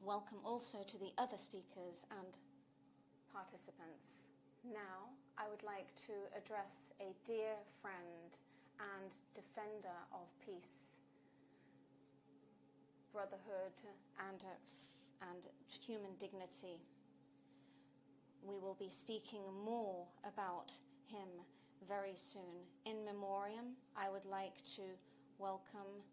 welcome also to the other speakers and participants. Now, I would like to address a dear friend and defender of peace, brotherhood, and human dignity. We will be speaking more about him very soon. In memoriam, I would like to welcome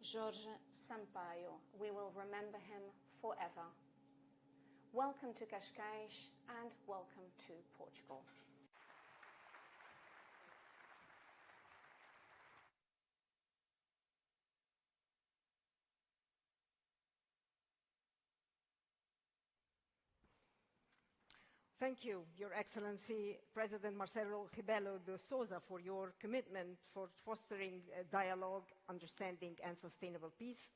Jorge Sampaio. We will remember him forever. Welcome to Cascais and welcome to Portugal. Thank you, Your Excellency, President Marcelo Rebelo de Sousa, for your commitment for fostering dialogue, understanding, and sustainable peace,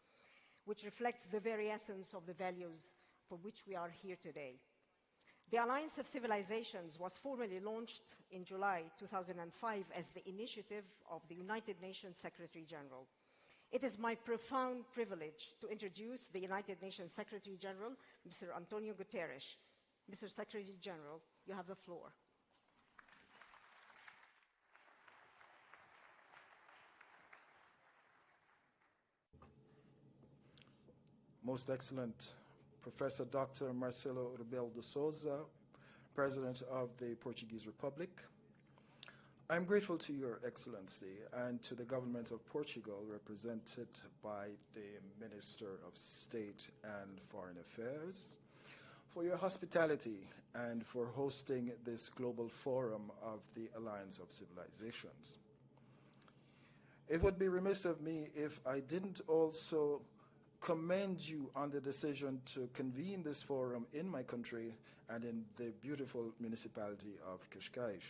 which reflects the very essence of the values for which we are here today. The Alliance of Civilizations was formally launched in July 2005 as the initiative of the United Nations Secretary-General. It is my profound privilege to introduce the United Nations Secretary-General, Mr. António Guterres. Mr. Secretary-General, you have the floor. Most excellent Professor Dr. Marcelo Rebelo de Sousa, President of the Portuguese Republic. I'm grateful to Your Excellency and to the government of Portugal, represented by the Minister of State and Foreign Affairs, for your hospitality and for hosting this global forum of the Alliance of Civilizations. It would be remiss of me if I didn't also commend you on the decision to convene this forum in my country and in the beautiful municipality of Cascais.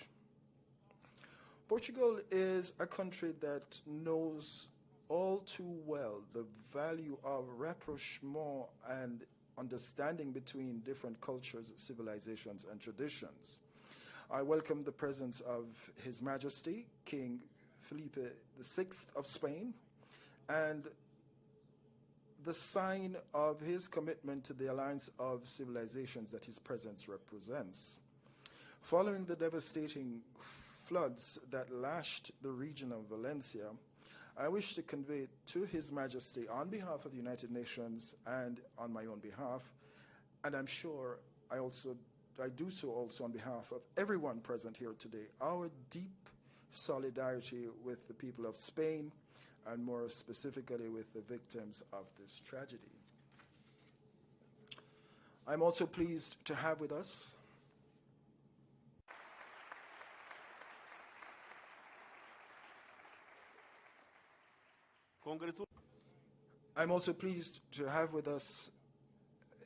Portugal is a country that knows all too well the value of rapprochement and understanding between different cultures, civilizations, and traditions. I welcome the presence of His Majesty, King Felipe VI of Spain, and the sign of his commitment to the Alliance of Civilizations that his presence represents. Following the devastating floods that lashed the region of Valencia, I wish to convey to His Majesty, on behalf of the United Nations and on my own behalf, and I'm sure I do so also on behalf of everyone present here today, our deep solidarity with the people of Spain, and more specifically with the victims of this tragedy. I'm also pleased to have with us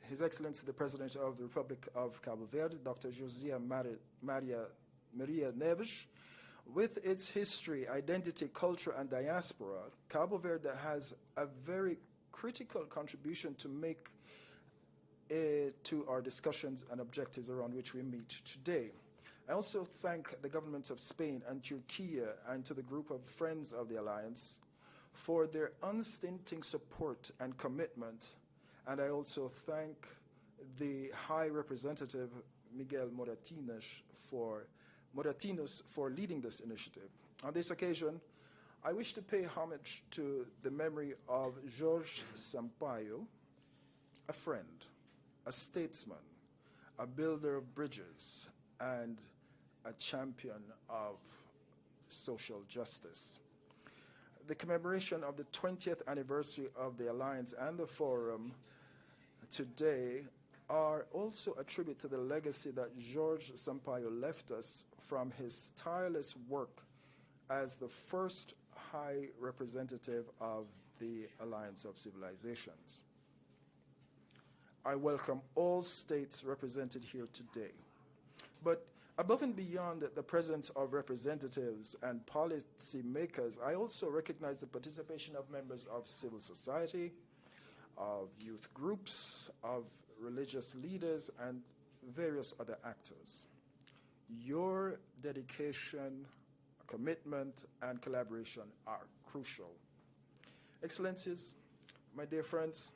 His Excellency the President of the Republic of Cabo Verde, Dr. José Maria Neves. With its history, identity, culture, and diaspora, Cabo Verde has a very critical contribution to make to our discussions and objectives around which we meet today. I also thank the governments of Spain and Turkey and to the group of friends of the Alliance for their unstinting support and commitment. And I also thank the High Representative Miguel Moratinos for leading this initiative. On this occasion, I wish to pay homage to the memory of Jorge Sampaio, a friend, a statesman, a builder of bridges, and a champion of social justice. The commemoration of the 20th anniversary of the Alliance and the Forum today are also a tribute to the legacy that Jorge Sampaio left us from his tireless work as the first High Representative of the Alliance of Civilizations. I welcome all states represented here today. But above and beyond the presence of representatives and policy makers, I also recognize the participation of members of civil society, of youth groups, of religious leaders, and various other actors. Your dedication, commitment, and collaboration are crucial. Excellencies, my dear friends,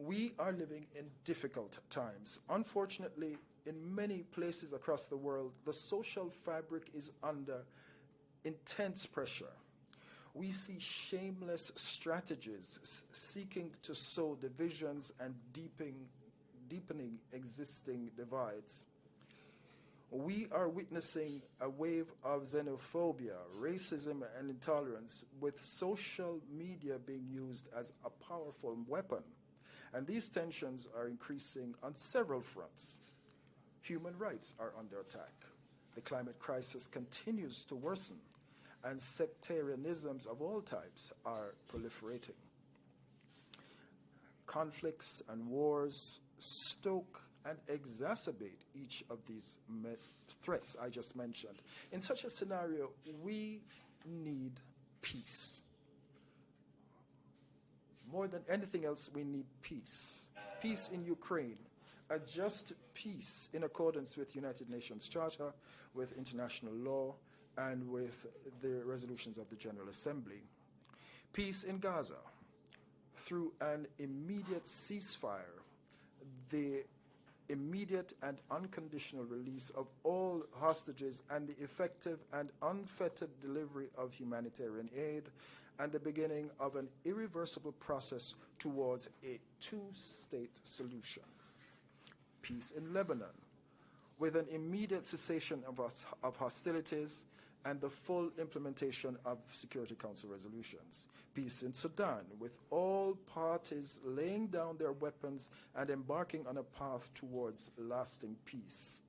We are living in difficult times. Unfortunately, in many places across the world, the social fabric is under intense pressure. We see shameless strategies seeking to sow divisions and deepening existing divides. We are witnessing a wave of xenophobia, racism, and intolerance, with social media being used as a powerful weapon. And these tensions are increasing on several fronts. Human rights are under attack. The climate crisis continues to worsen, and sectarianisms of all types are proliferating. Conflicts and wars stoke and exacerbate each of these threats I just mentioned. In such a scenario, we need peace. More than anything else, we need peace. Peace in Ukraine, a just peace in accordance with United Nations Charter, with international law, and with the resolutions of the General Assembly. Peace in Gaza, through an immediate ceasefire, the immediate and unconditional release of all hostages, and the effective and unfettered delivery of humanitarian aid, and the beginning of an irreversible process towards a two-state solution. Peace in Lebanon, with an immediate cessation of hostilities and the full implementation of Security Council resolutions. Peace in Sudan, with all parties laying down their weapons and embarking on a path towards lasting peace.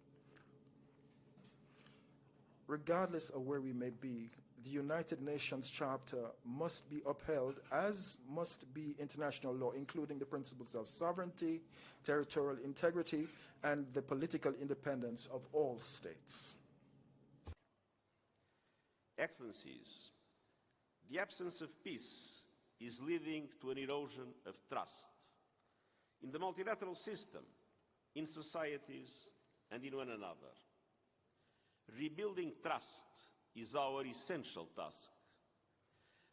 Regardless of where we may be, the United Nations Charter must be upheld, as must be international law, including the principles of sovereignty, territorial integrity, and the political independence of all states. Excellencies, the absence of peace is leading to an erosion of trust in the multilateral system, in societies, and in one another. Rebuilding trust is our essential task,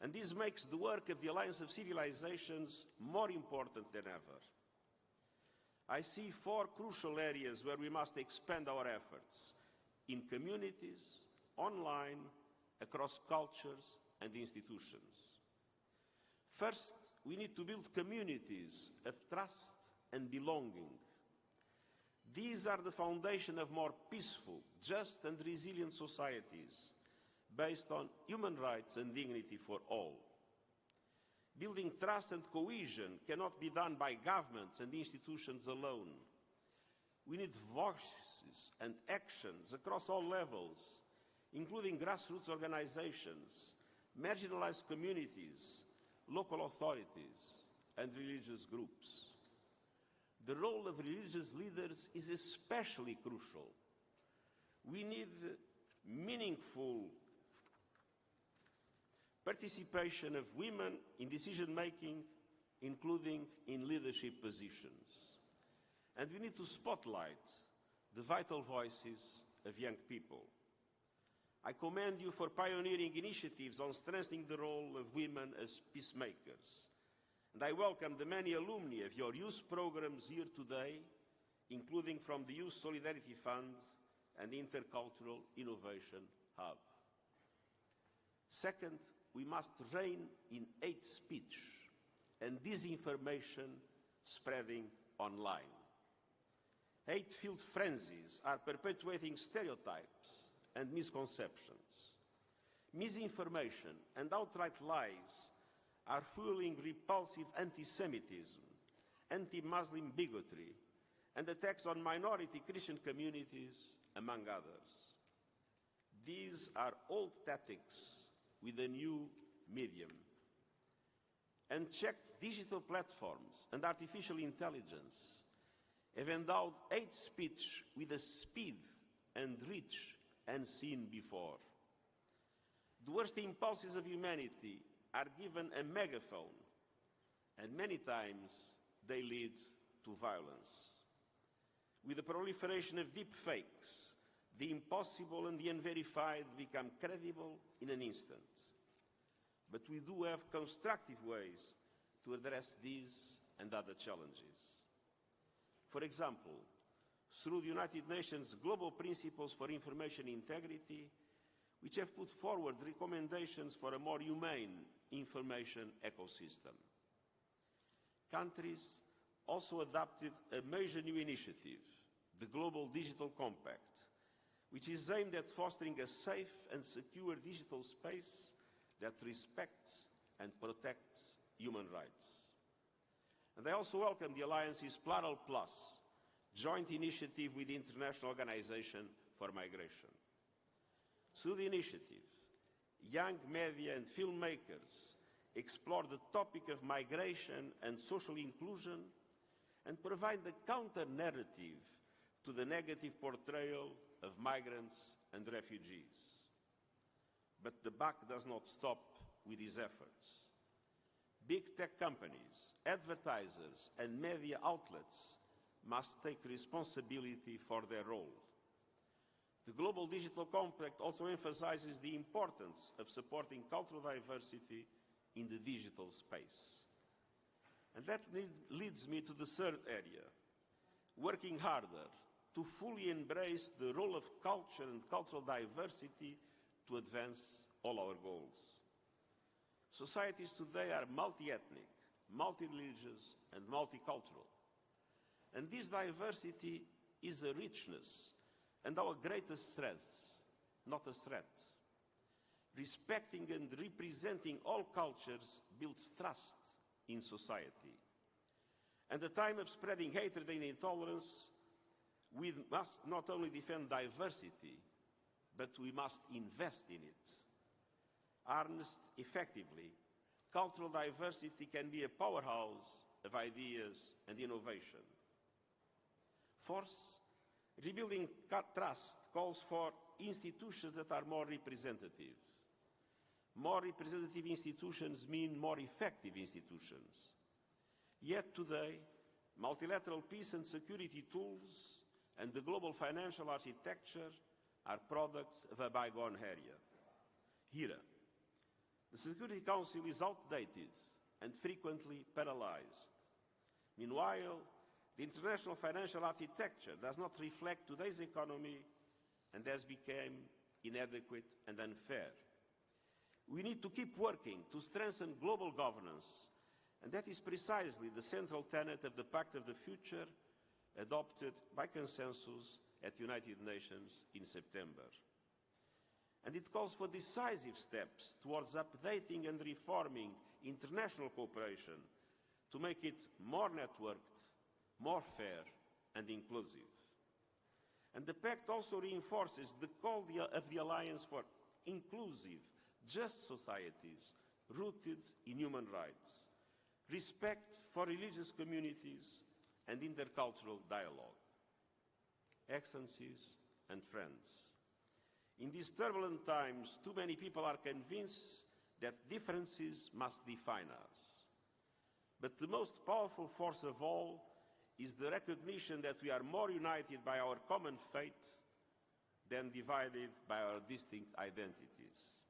and this makes the work of the Alliance of Civilizations more important than ever. I see 4 crucial areas where we must expand our efforts: in communities, online, across cultures and institutions. First, we need to build communities of trust and belonging. These are the foundation of more peaceful, just and resilient societies based on human rights and dignity for all. Building trust and cohesion cannot be done by governments and institutions alone. We need voices and actions across all levels, including grassroots organizations, marginalized communities, local authorities, and religious groups. The role of religious leaders is especially crucial. We need meaningful participation of women in decision-making, including in leadership positions. And we need to spotlight the vital voices of young people. I commend you for pioneering initiatives on strengthening the role of women as peacemakers. And I welcome the many alumni of your youth programs here today, including from the Youth Solidarity Fund and the Intercultural Innovation Hub. Second, we must rein in hate speech and disinformation spreading online. Hate-filled frenzies are perpetuating stereotypes and misconceptions. Misinformation and outright lies are fueling repulsive anti-Semitism, anti-Muslim bigotry, and attacks on minority Christian communities, among others. These are old tactics with a new medium. Unchecked digital platforms and artificial intelligence have endowed hate speech with a speed and reach unseen before. The worst impulses of humanity are given a megaphone, and many times they lead to violence. With the proliferation of deep fakes, the impossible and the unverified become credible in an instant. But we do have constructive ways to address these and other challenges. For example, through the United Nations Global Principles for Information Integrity, which have put forward recommendations for a more humane information ecosystem. Countries also adopted a major new initiative, the Global Digital Compact, which is aimed at fostering a safe and secure digital space that respects and protects human rights. And I also welcome the Alliance's Plural Plus, joint initiative with the International Organization for Migration. Through the initiative, young media and filmmakers explore the topic of migration and social inclusion and provide the counter-narrative to the negative portrayal of migrants and refugees. But the buck does not stop with these efforts. Big tech companies, advertisers, and media outlets must take responsibility for their role. The Global Digital Compact also emphasizes the importance of supporting cultural diversity in the digital space. And that leads me to the third area, working harder to fully embrace the role of culture and cultural diversity to advance all our goals. Societies today are multi-ethnic, multi-religious, and multicultural. And this diversity is a richness and our greatest strength, not a threat. Respecting and representing all cultures builds trust in society. At the time of spreading hatred and intolerance, we must not only defend diversity, but we must invest in it. Harnessed effectively, cultural diversity can be a powerhouse of ideas and innovation. Fourth, rebuilding trust calls for institutions that are more representative. More representative institutions mean more effective institutions. Yet today, multilateral peace and security tools and the global financial architecture are products of a bygone era. The Security Council is outdated and frequently paralyzed. Meanwhile, the international financial architecture does not reflect today's economy and has become inadequate and unfair. We need to keep working to strengthen global governance, and that is precisely the central tenet of the Pact of the Future adopted by consensus at the United Nations in September. And it calls for decisive steps towards updating and reforming international cooperation to make it more networked, more fair and inclusive. And the Pact also reinforces the call of the Alliance for inclusive, just societies rooted in human rights, respect for religious communities and intercultural dialogue. Excellencies and friends, in these turbulent times, too many people are convinced that differences must define us. But the most powerful force of all is the recognition that we are more united by our common fate than divided by our distinct identities.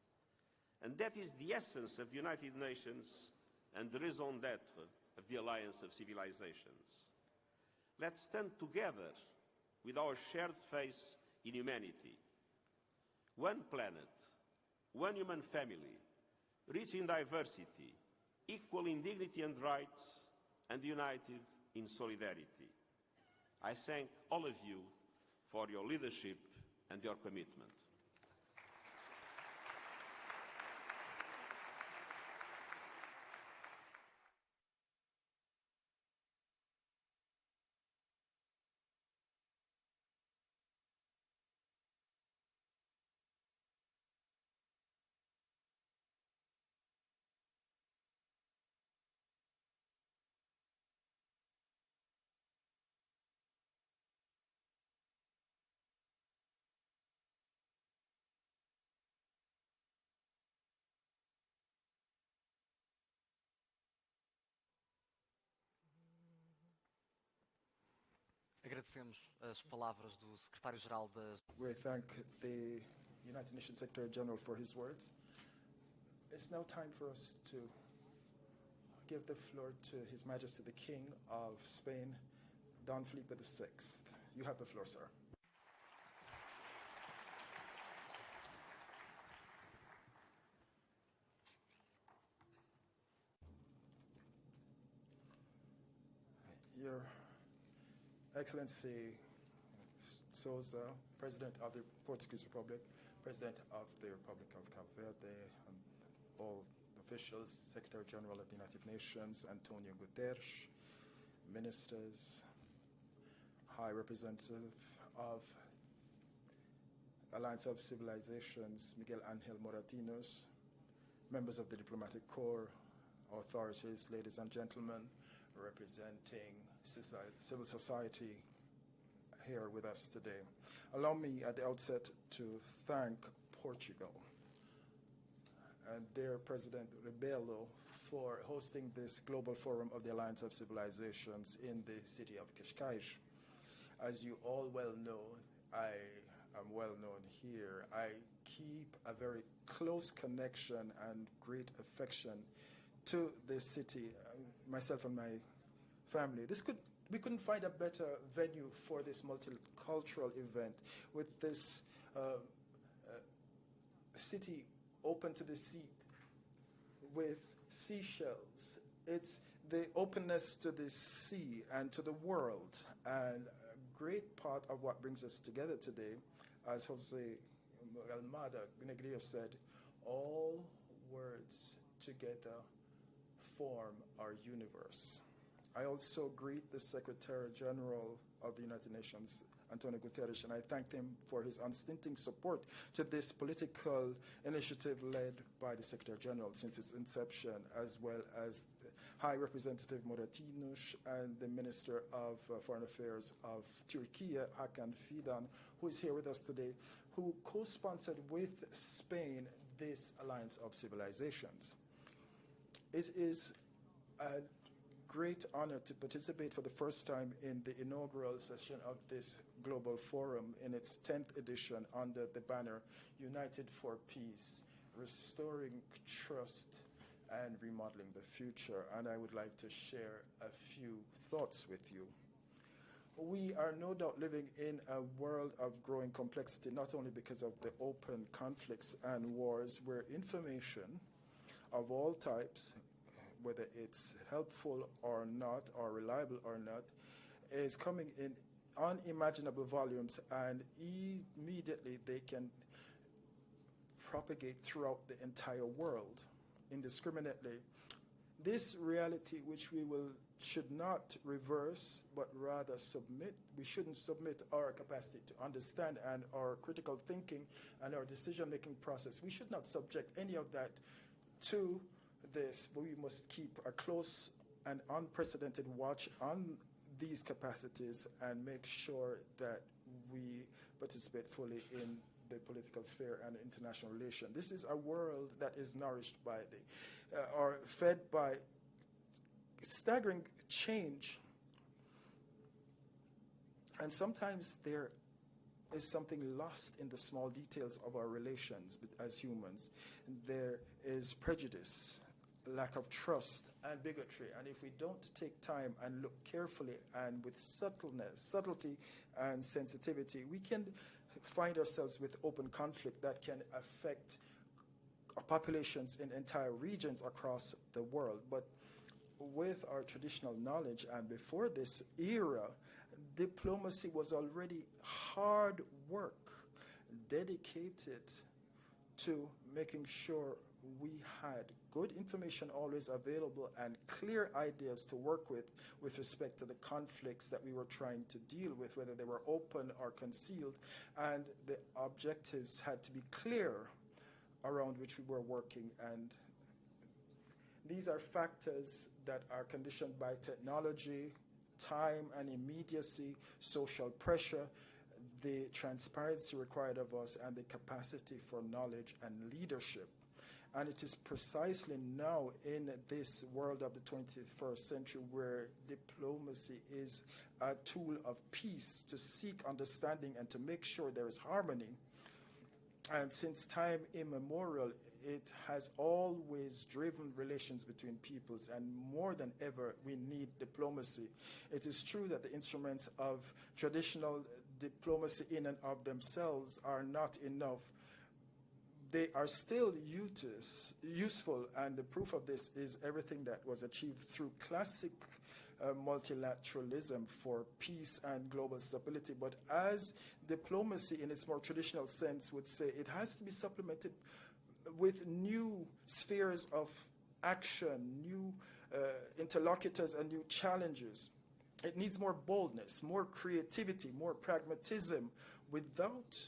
And that is the essence of the United Nations and the raison d'être of the Alliance of Civilizations. Let's stand together with our shared faith in humanity. One planet, one human family, rich in diversity, equal in dignity and rights, and united in solidarity. I thank all of you for your leadership and your commitment. Agradecemos as palavras do Secretário-Geral das... We thank the United Nations Secretary General for his words. It's now time for us to give the floor to His Majesty the King of Spain, Don Felipe VI. You have the floor, sir. Your Excellency Sousa, President of the Portuguese Republic, President of the Republic of Cabo Verde, and all officials, Secretary General of the United Nations, António Guterres, ministers, High Representative of Alliance of Civilizations, Miguel Ángel Moratinos, members of the Diplomatic Corps, authorities, ladies and gentlemen, representing civil society here with us today. Allow me at the outset to thank Portugal and their President Rebelo for hosting this Global Forum of the Alliance of Civilizations in the city of Cascais. As you all well know, I am well known here. I keep a very close connection and great affection to this city, myself and my family. We couldn't find a better venue for this multicultural event with this city open to the sea with seashells. It's the openness to the sea and to the world, and a great part of what brings us together today, as Jose Almada Negrillo said, all words together form our universe. I also greet the Secretary General of the United Nations, António Guterres, and I thank him for his unstinting support to this political initiative led by the Secretary General since its inception, as well as High Representative Moratinos and the Minister of Foreign Affairs of Turkey, Hakan Fidan, who is here with us today, who co-sponsored with Spain this Alliance of Civilizations. It is a great honor to participate for the first time in the inaugural session of this Global Forum in its 10th edition under the banner United for Peace, Restoring Trust and Remodeling the Future. And I would like to share a few thoughts with you. We are no doubt living in a world of growing complexity, not only because of the open conflicts and wars where information of all types, whether it's helpful or not, or reliable or not, is coming in unimaginable volumes, and immediately they can propagate throughout the entire world indiscriminately. This reality, which we should not reverse, but rather submit. We shouldn't submit our capacity to understand and our critical thinking and our decision-making process. We should not subject any of that to this, but we must keep a close and unprecedented watch on these capacities and make sure that we participate fully in the political sphere and international relations. This is a world that is nourished by or fed by staggering change, and sometimes there is something lost in the small details of our relations as humans. There is prejudice, lack of trust, and bigotry. And if we don't take time and look carefully and with subtlety and sensitivity, we can find ourselves with open conflict that can affect populations in entire regions across the world. But with our traditional knowledge and before this era, diplomacy was already hard work dedicated to making sure we had good information always available and clear ideas to work with respect to the conflicts that we were trying to deal with, whether they were open or concealed, and the objectives had to be clear around which we were working. And these are factors that are conditioned by technology, time and immediacy, social pressure, the transparency required of us, and the capacity for knowledge and leadership. And it is precisely now in this world of the 21st century where diplomacy is a tool of peace to seek understanding and to make sure there is harmony. And since time immemorial, it has always driven relations between peoples, and more than ever, we need diplomacy. It is true that the instruments of traditional diplomacy in and of themselves are not enough. They are still useful, and the proof of this is everything that was achieved through classic multilateralism for peace and global stability. But as diplomacy in its more traditional sense would say, it has to be supplemented with new spheres of action, new interlocutors and new challenges. It needs more boldness, more creativity, more pragmatism, without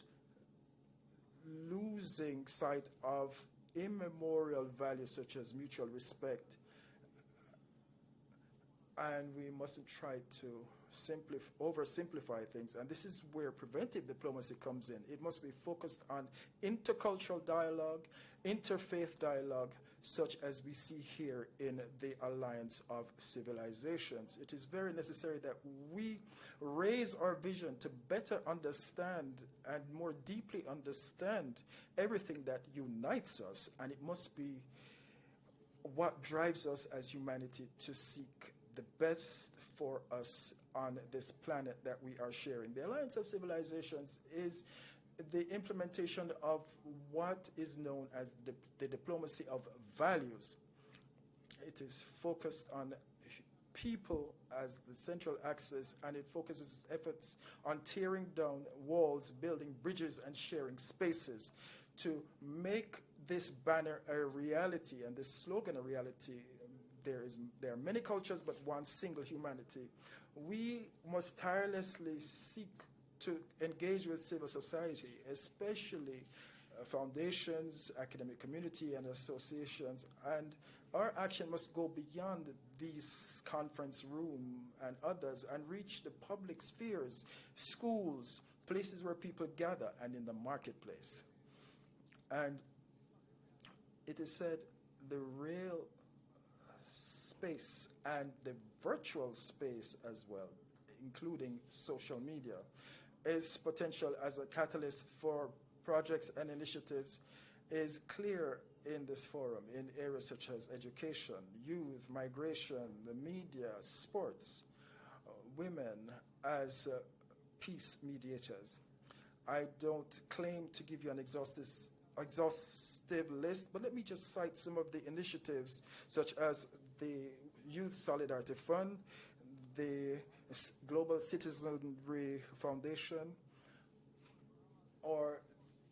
losing sight of immemorial values such as mutual respect. And we mustn't try to oversimplify things. And this is where preventive diplomacy comes in. It must be focused on intercultural dialogue, interfaith dialogue, such as we see here in the Alliance of Civilizations. It is very necessary that we raise our vision to better understand and more deeply understand everything that unites us, and it must be what drives us as humanity to seek the best for us on this planet that we are sharing. The Alliance of Civilizations is the implementation of what is known as the diplomacy of values. It is focused on people as the central axis, and it focuses its efforts on tearing down walls, building bridges, and sharing spaces to make this banner a reality and this slogan a reality. There are many cultures, but one single humanity. We must tirelessly seek to engage with civil society, especially foundations, academic community, and associations. And our action must go beyond these conference room and others and reach the public spheres, schools, places where people gather, and in the marketplace. And it is said the real space and the virtual space as well, including social media, is potential as a catalyst for projects and initiatives, is clear in this forum in areas such as education, youth, migration, the media, sports, women as peace mediators. I don't claim to give you an exhaustive list, but let me just cite some of the initiatives, such as the Youth Solidarity Fund, the Global Citizenry Foundation, or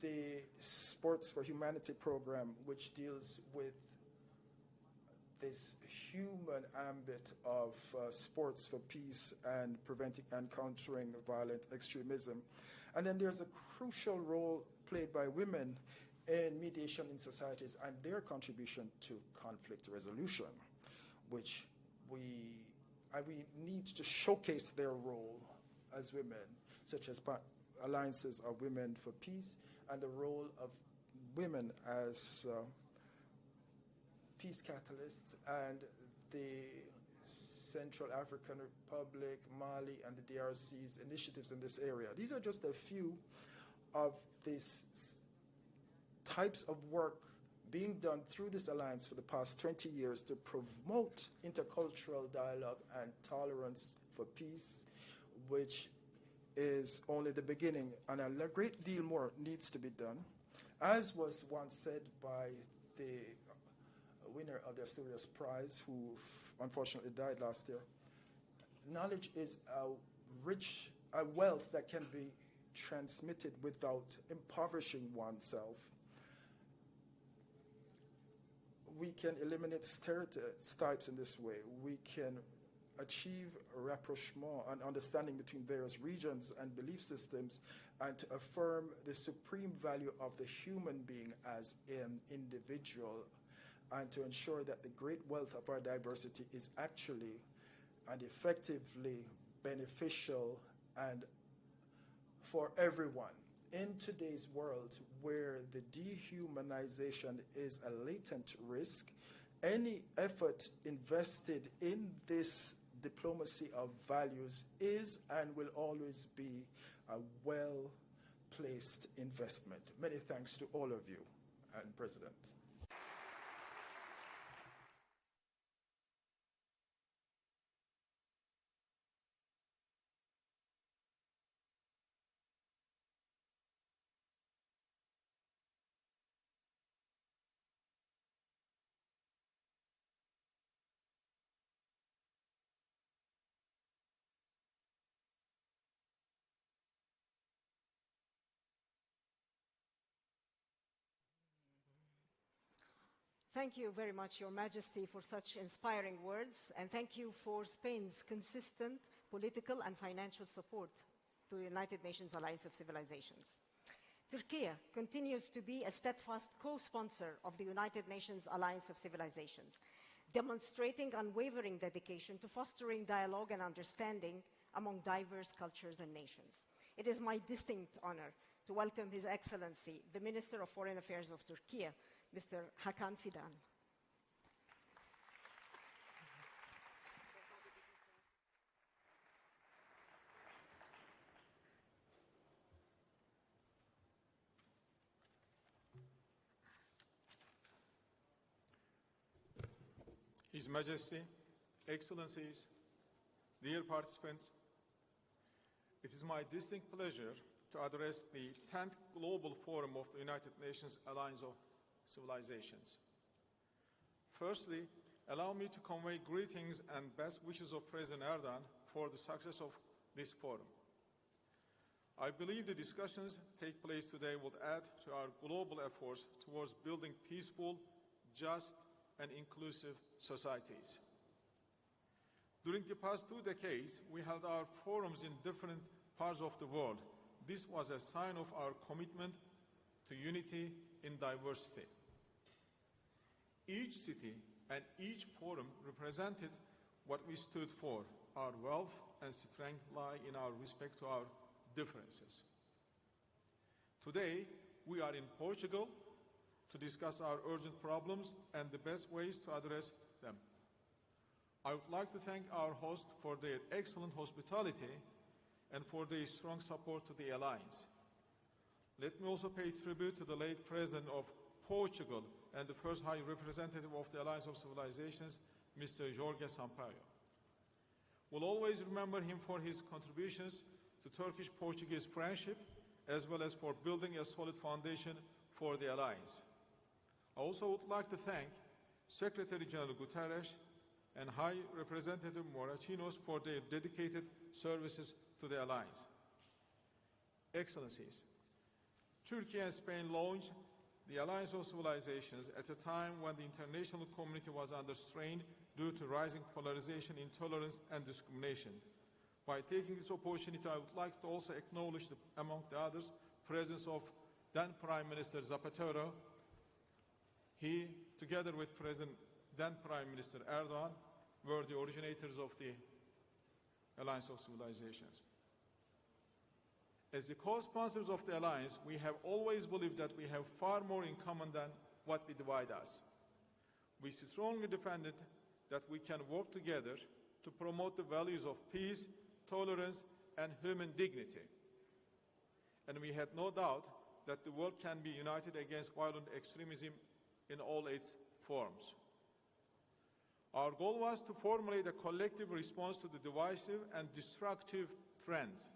the Sports for Humanity program, which deals with this human ambit of sports for peace and preventing and countering violent extremism. And then there's a crucial role played by women in mediation in societies and their contribution to conflict resolution, which we need to showcase their role as women, such as alliances of women for peace and the role of women as peace catalysts, and the Central African Republic, Mali, and the DRC's initiatives in this area. These are just a few of these types of work being done through this alliance for the past 20 years to promote intercultural dialogue and tolerance for peace, which is only the beginning, and a great deal more needs to be done. As was once said by the winner of the Asturias Prize, who unfortunately died last year, knowledge is a wealth that can be transmitted without impoverishing oneself. We can eliminate stereotypes in this way. We can achieve a rapprochement and understanding between various regions and belief systems, and to affirm the supreme value of the human being as an individual, and to ensure that the great wealth of our diversity is actually and effectively beneficial and for everyone. In today's world, where the dehumanization is a latent risk, any effort invested in this diplomacy of values is and will always be a well-placed investment. Many thanks to all of you, and President. Thank you very much, Your Majesty, for such inspiring words, and thank you for Spain's consistent political and financial support to the United Nations Alliance of Civilizations. Turkey continues to be a steadfast co-sponsor of the United Nations Alliance of Civilizations, demonstrating unwavering dedication to fostering dialogue and understanding among diverse cultures and nations. It is my distinct honor to welcome His Excellency, the Minister of Foreign Affairs of Turkey, Mr. Hakan Fidan. His Majesty, Excellencies, dear participants, it is my distinct pleasure to address the 10th Global Forum of the United Nations Alliance of Civilizations. Firstly, allow me to convey greetings and best wishes of President Erdogan for the success of this forum. I believe the discussions take place today will add to our global efforts towards building peaceful, just, and inclusive societies. During the past 2 decades, we held our forums in different parts of the world. This was a sign of our commitment to unity in diversity. Each city and each forum represented what we stood for. Our wealth and strength lie in our respect to our differences. Today, we are in Portugal to discuss our urgent problems and the best ways to address them. I would like to thank our host for their excellent hospitality and for their strong support to the Alliance. Let me also pay tribute to the late President of Portugal and the first High Representative of the Alliance of Civilizations, Mr. Jorge Sampaio. We'll always remember him for his contributions to Turkish-Portuguese friendship, as well as for building a solid foundation for the Alliance. I also would like to thank Secretary General Guterres and High Representative Morachinos for their dedicated services to the Alliance. Excellencies, Turkey and Spain launched the Alliance of Civilizations at a time when the international community was under strain due to rising polarization, intolerance, and discrimination. By taking this opportunity, I would like to also acknowledge, among the others, presence of then Prime Minister Zapatero. He, together with then Prime Minister Erdogan, were the originators of the Alliance of Civilizations. As the co-sponsors of the Alliance, we have always believed that we have far more in common than what we divide us. We strongly defended that we can work together to promote the values of peace, tolerance, and human dignity. And we had no doubt that the world can be united against violent extremism in all its forms. Our goal was to formulate a collective response to the divisive and destructive trends.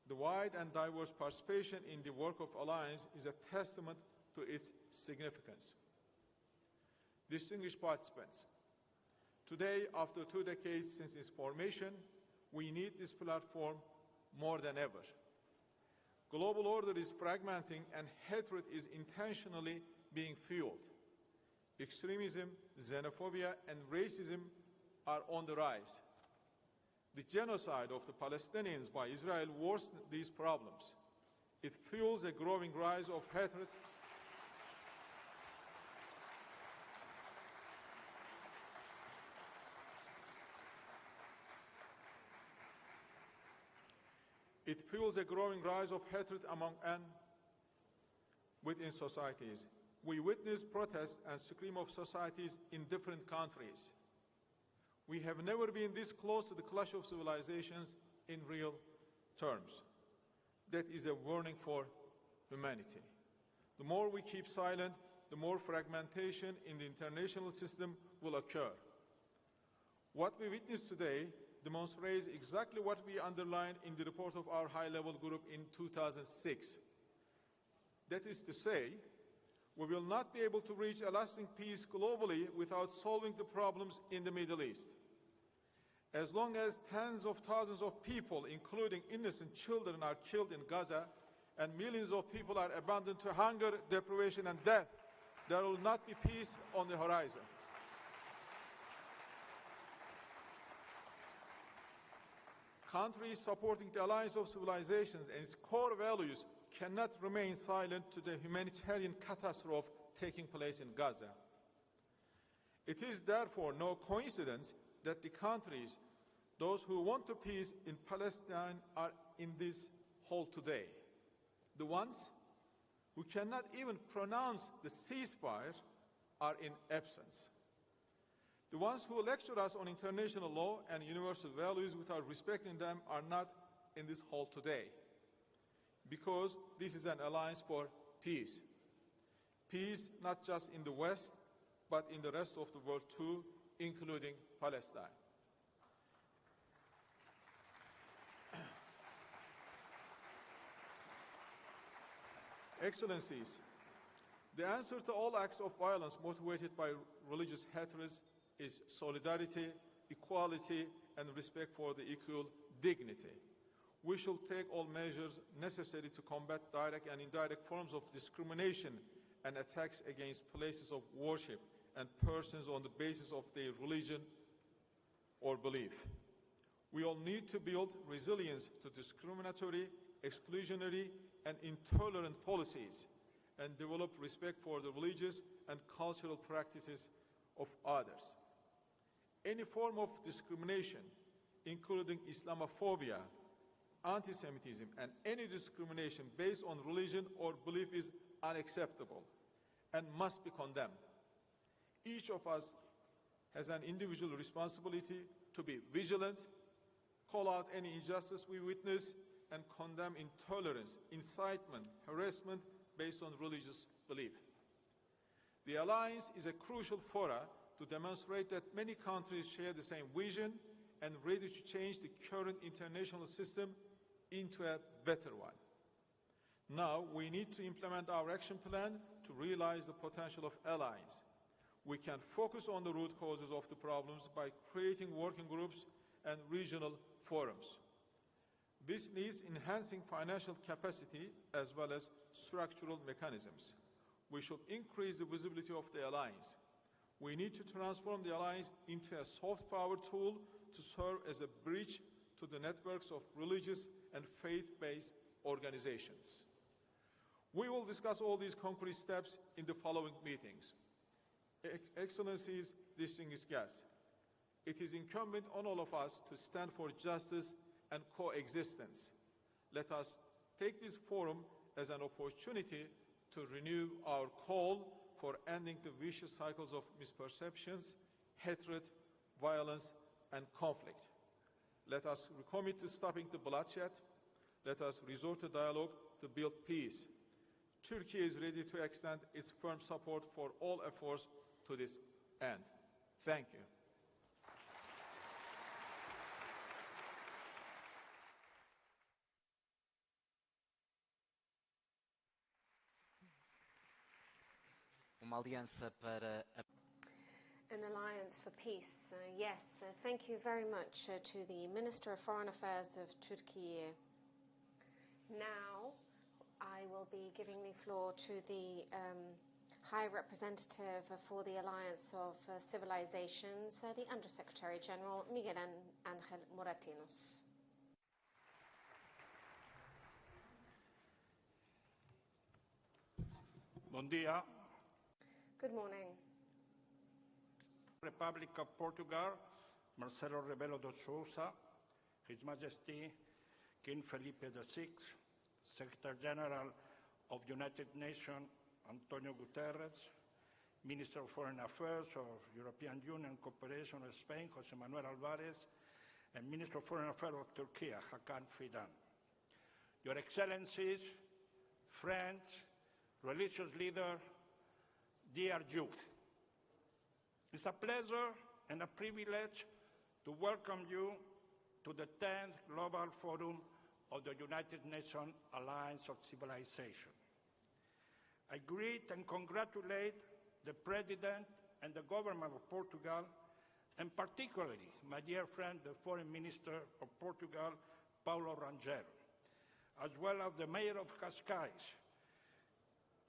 The wide and diverse participation in the work of Alliance is a testament to its significance. Distinguished participants, today, after 2 decades since its formation, we need this platform more than ever. Global order is fragmenting and hatred is intentionally being fueled. Extremism, xenophobia, and racism are on the rise. The genocide of the Palestinians by Israel worsens these problems. It fuels a growing rise of hatred among and within societies. We witness protests and scream of societies in different countries. We have never been this close to the clash of civilizations in real terms. That is a warning for humanity. The more we keep silent, the more fragmentation in the international system will occur. What we witness today demonstrates exactly what we underlined in the report of our high-level group in 2006. That is to say, we will not be able to reach a lasting peace globally without solving the problems in the Middle East. As long as tens of thousands of people, including innocent children, are killed in Gaza and millions of people are abandoned to hunger, deprivation, and death, there will not be peace on the horizon. Countries supporting the Alliance of Civilizations and its core values cannot remain silent to the humanitarian catastrophe taking place in Gaza. It is therefore no coincidence that the countries, those who want the peace in Palestine, are in this hall today. The ones who cannot even pronounce the ceasefire are in absence. The ones who lecture us on international law and universal values without respecting them are not in this hall today, because this is an alliance for peace. Peace not just in the West, but in the rest of the world too, including Palestine. Excellencies, the answer to all acts of violence motivated by religious hatred is solidarity, equality, and respect for the equal dignity. We should take all measures necessary to combat direct and indirect forms of discrimination and attacks against places of worship and persons on the basis of their religion or belief. We all need to build resilience to discriminatory, exclusionary, and intolerant policies and develop respect for the religious and cultural practices of others. Any form of discrimination, including Islamophobia, anti-Semitism, and any discrimination based on religion or belief is unacceptable and must be condemned. Each of us has an individual responsibility to be vigilant, call out any injustice we witness, and condemn intolerance, incitement, harassment based on religious belief. The Alliance is a crucial forum to demonstrate that many countries share the same vision and ready to change the current international system into a better one. Now, we need to implement our action plan to realize the potential of Alliance. We can focus on the root causes of the problems by creating working groups and regional forums. This needs enhancing financial capacity as well as structural mechanisms. We should increase the visibility of the Alliance. We need to transform the Alliance into a soft power tool to serve as a bridge to the networks of religious and faith-based organizations. We will discuss all these concrete steps in the following meetings. Excellencies, distinguished guests, it is incumbent on all of us to stand for justice and coexistence. Let us take this forum as an opportunity to renew our call for ending the vicious cycles of misperceptions, hatred, violence, and conflict. Let us recommit to stopping the bloodshed. Let us resort to dialogue to build peace. Turkey is ready to extend its firm support for all efforts to this end. Thank you. Uma aliança para a An alliance for peace. Yes, thank you very much to the Minister of Foreign Affairs of Turkey. Now, I will be giving the floor to the High Representative for the Alliance of Civilizations, the Undersecretary General, Miguel Ángel Moratinos. Bom dia. Good morning. Republic of Portugal, Marcelo Rebelo de Sousa, His Majesty King Felipe VI, Secretary General of United Nations António Guterres, Minister of Foreign Affairs of European Union Cooperation of Spain, José Manuel Álvarez, and Minister of Foreign Affairs of Turkey, Hakan Fidan. Your Excellencies, friends, religious leaders, dear youth, it's a pleasure and a privilege to welcome you to the 10th Global Forum of the United Nations Alliance of Civilization. I greet and congratulate the President and the Government of Portugal, and particularly my dear friend, the Foreign Minister of Portugal, Paulo Rangel, as well as the Mayor of Cascais,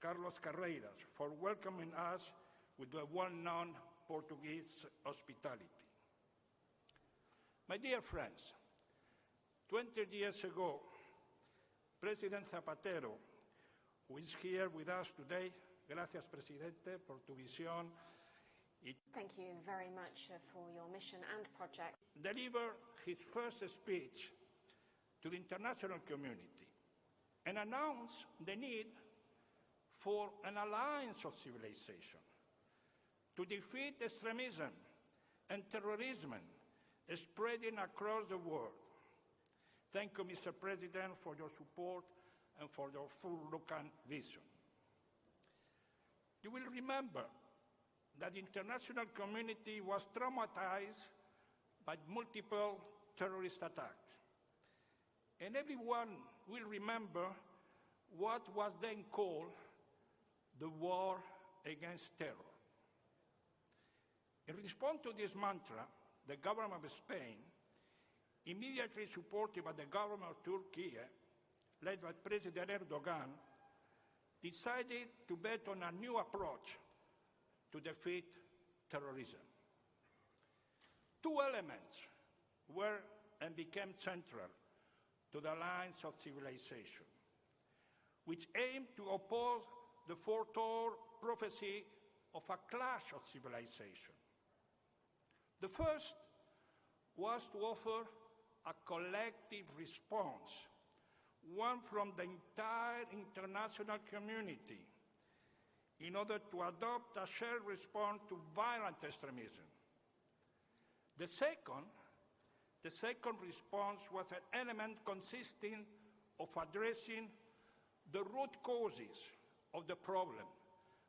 Carlos Carreiras, for welcoming us with the well-known Portuguese hospitality. My dear friends, 20 years ago, President Zapatero, who is here with us today, gracias, Presidente, por tu visión. Thank you very much for your mission and project. Delivered his first speech to the international community and announced the need for an alliance of civilization to defeat extremism and terrorism spreading across the world. Thank you, Mr. President, for your support and for your full-looking vision. You will remember that the international community was traumatized by multiple terrorist attacks. And everyone will remember what was then called the war against terror. In response to this mantra, the government of Spain, immediately supported by the government of Turkey, led by President Erdogan, decided to bet on a new approach to defeat terrorism. Two elements were and became central to the alliance of civilization, which aimed to oppose the foretold prophecy of a clash of civilization. The first was to offer a collective response, one from the entire international community, in order to adopt a shared response to violent extremism. The second response was an element consisting of addressing the root causes of the problem,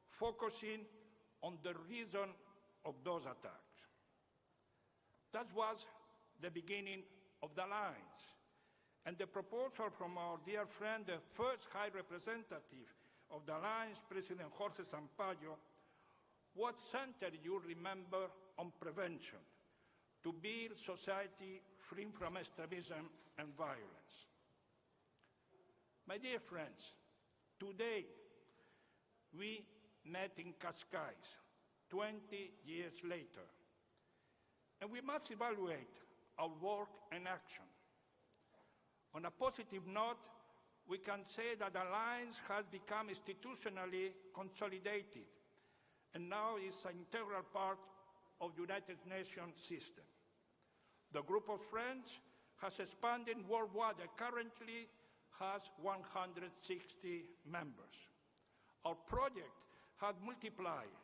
focusing on the reason of those attacks. That was the beginning of the alliance, and the proposal from our dear friend, the first High Representative of the Alliance, President Jorge Sampaio, was centered, you remember, on prevention, to build society free from extremism and violence. My dear friends, today we met in Cascais, 20 years later, and we must evaluate our work and action. On a positive note, we can say that the alliance has become institutionally consolidated and now is an integral part of the United Nations system. The group of friends has expanded worldwide and currently has 160 members. Our project has multiplied,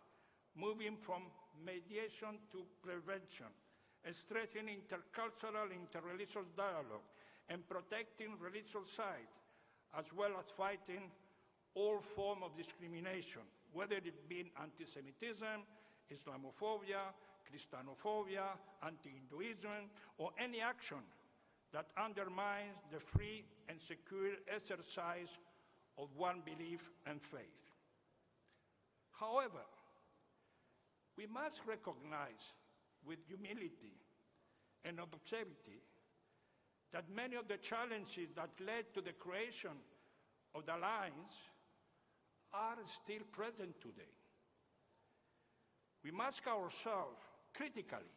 moving from mediation to prevention, and strengthening intercultural, interreligious dialogue, and protecting religious sites, as well as fighting all forms of discrimination, whether it be anti-Semitism, Islamophobia, Christianophobia, anti-Hinduism, or any action that undermines the free and secure exercise of one belief and faith. However, we must recognize with humility and objectivity that many of the challenges that led to the creation of the alliance are still present today. We must ask ourselves critically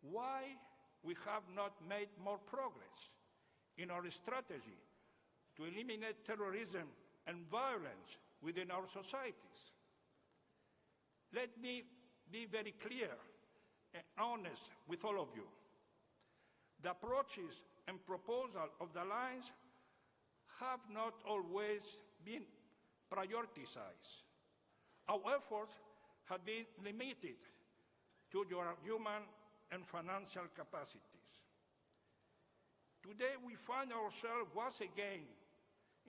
why we have not made more progress in our strategy to eliminate terrorism and violence within our societies. Let me be very clear and honest with all of you. The approaches and proposals of the alliance have not always been prioritized. Our efforts have been limited to your human and financial capacities. Today, we find ourselves once again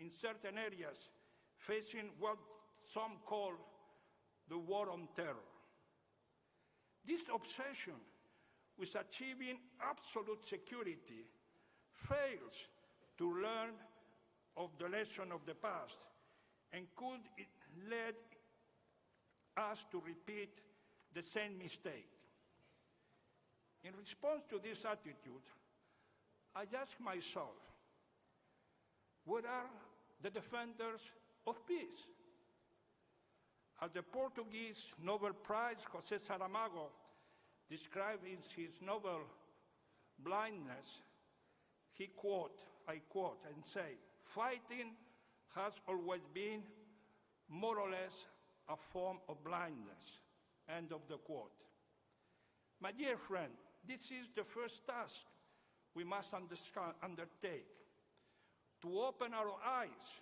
in certain areas facing what some call the war on terror. This obsession with achieving absolute security fails to learn of the lesson of the past and could lead us to repeat the same mistake. In response to this attitude, I ask myself, what are the defenders of peace? As the Portuguese Nobel Prize José Saramago described in his novel Blindness, he I quote, and say, "Fighting has always been more or less a form of blindness," end of the quote. My dear friend, this is the first task we must undertake, to open our eyes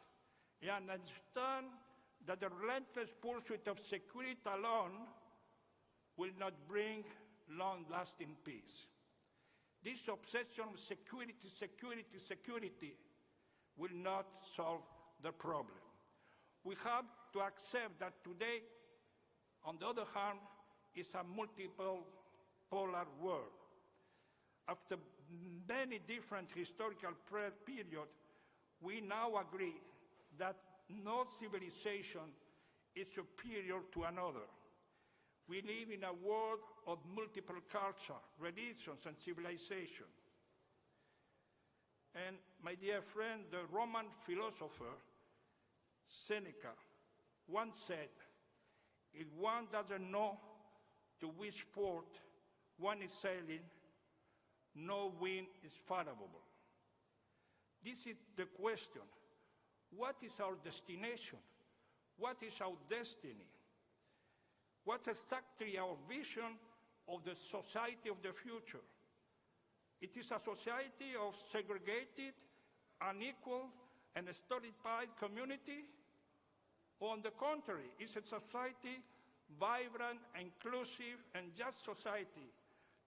and understand that the relentless pursuit of security alone will not bring long-lasting peace. This obsession with security will not solve the problem. We have to accept that today, on the other hand, is a multiple polar world. After many different historical periods, we now agree that no civilization is superior to another. We live in a world of multiple cultures, religions, and civilization. And my dear friend, the Roman philosopher Seneca once said, "If one doesn't know to which port one is sailing, no wind is favorable." This is the question. What is our destination? What is our destiny? What's exactly our vision of the society of the future? It is a society of segregated, unequal, and stereotyped community? Or on the contrary, is a society vibrant, inclusive, and just society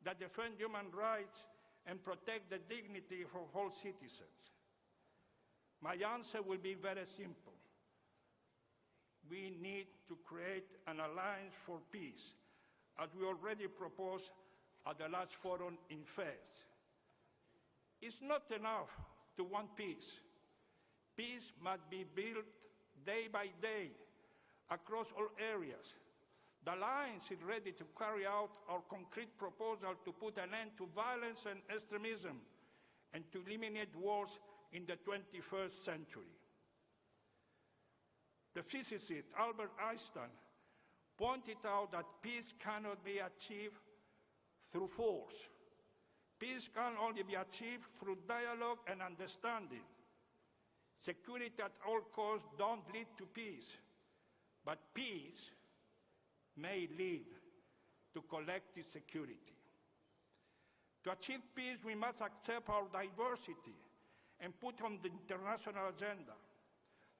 that defends human rights and protect the dignity of all citizens? My answer will be very simple. We need to create an alliance for peace, as we already proposed at the last forum in Fez. It's not enough to want peace. Peace must be built day by day across all areas. The Alliance is ready to carry out our concrete proposal to put an end to violence and extremism and to eliminate wars in the 21st century. The physicist Albert Einstein pointed out that peace cannot be achieved through force. Peace can only be achieved through dialogue and understanding. Security at all costs don't lead to peace, but peace may lead to collective security. To achieve peace, we must accept our diversity and put on the international agenda.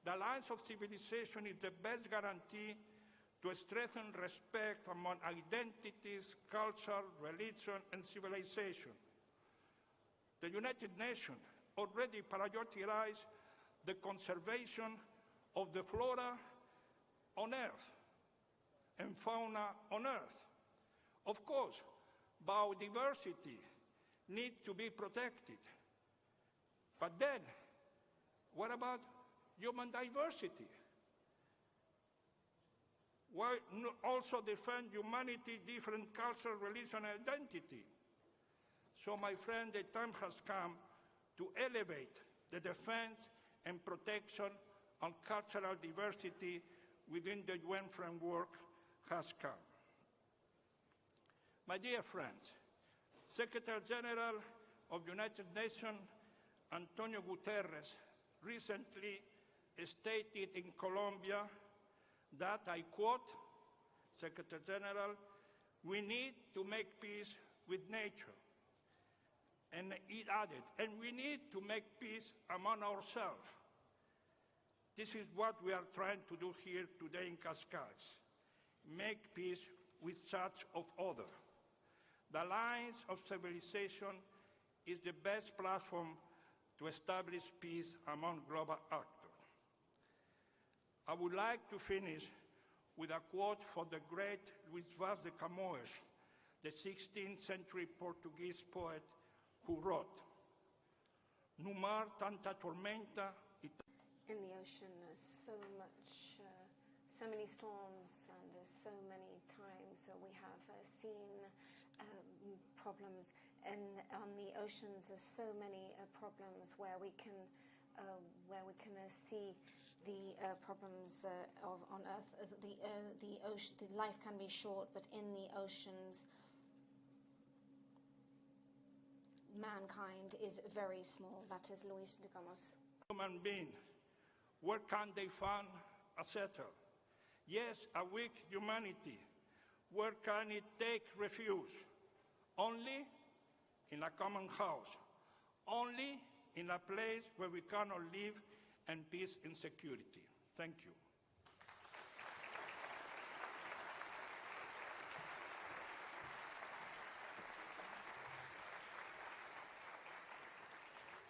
The alliance of civilization is the best guarantee to strengthen respect among identities, culture, religion, and civilization. The United Nations already prioritized the conservation of the flora on Earth and fauna on Earth. Of course, biodiversity needs to be protected. But then, what about human diversity? Why not also defend humanity, different culture, religion, and identity? So, my friend, the time has come to elevate the defense and protection of cultural diversity within the UN framework has come. My dear friends, Secretary General of the United Nations António Guterres recently stated in Colombia that, I quote, Secretary General, "We need to make peace with nature." And he added, "And we need to make peace among ourselves." This is what we are trying to do here today in Cascais, make peace with such of others. The alliance of civilization is the best platform to establish peace among global actors. I would like to finish with a quote from the great Luís Vaz de Camões, the 16th century Portuguese poet, who wrote, "No mar tanta tormenta." In the ocean, so many storms, and so many times we have seen problems. And on the oceans, there's so many problems where we can where we can see the problems on Earth. The ocean, the life can be short, but in the oceans, mankind is very small. That is Luis de Gomos. Human being, where can they find a shelter? Yes, a weak humanity. Where can it take refuge? Only in a common house. Only in a place where we cannot live in peace and security. Thank you.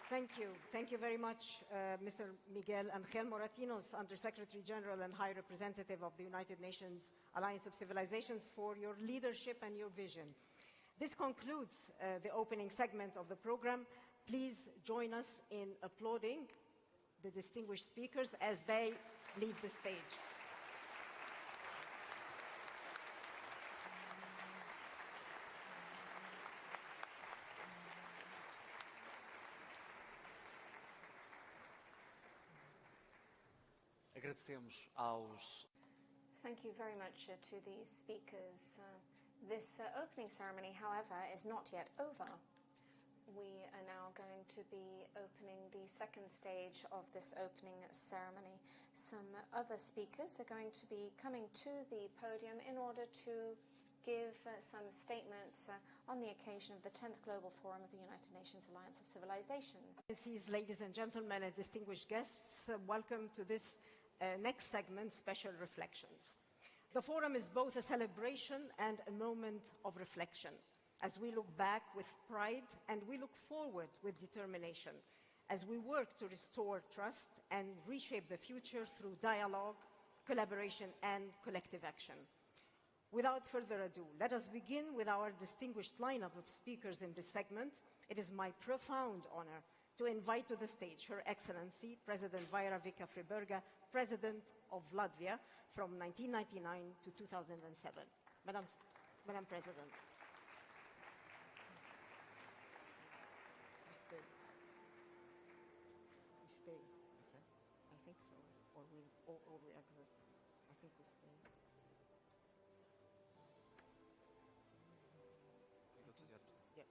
Thank you. Thank you very much, Mr. Miguel Angel Moratinos, Undersecretary General and High Representative of the United Nations Alliance of Civilizations, for your leadership and your vision. This concludes the opening segment of the program. Please join us in applauding the distinguished speakers as they leave the stage. Agradecemos aos... Thank you very much to the speakers. This opening ceremony, however, is not yet over. We are now going to be opening the second stage of this opening ceremony. Some other speakers are going to be coming to the podium in order to give some statements on the occasion of the 10th Global Forum of the United Nations Alliance of Civilizations. Ladies and gentlemen and distinguished guests, welcome to this next segment, Special Reflections. The forum is both a celebration and a moment of reflection, as we look back with pride and we look forward with determination, as we work to restore trust and reshape the future through dialogue, collaboration, and collective action. Without further ado, let us begin with our distinguished lineup of speakers in this segment. It is my profound honor to invite to the stage Her Excellency President Vaira Vika-Friberga, President of Latvia from 1999 to 2007. Madam President. We stay. I think so. Or we exit. I think we stay. Yes.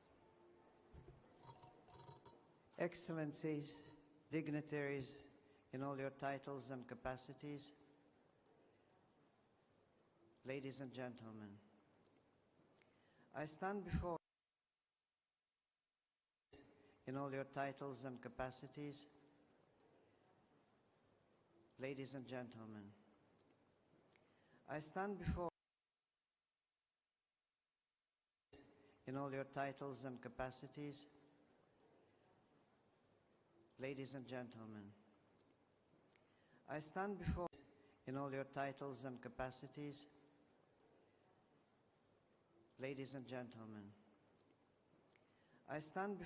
Excellencies, dignitaries in all your titles and capacities, ladies and gentlemen, I stand before in all your titles and capacities, ladies and gentlemen, I stand before in all your titles and capacities, ladies and gentlemen, I stand before in all your titles and capacities, ladies and gentlemen, I stand before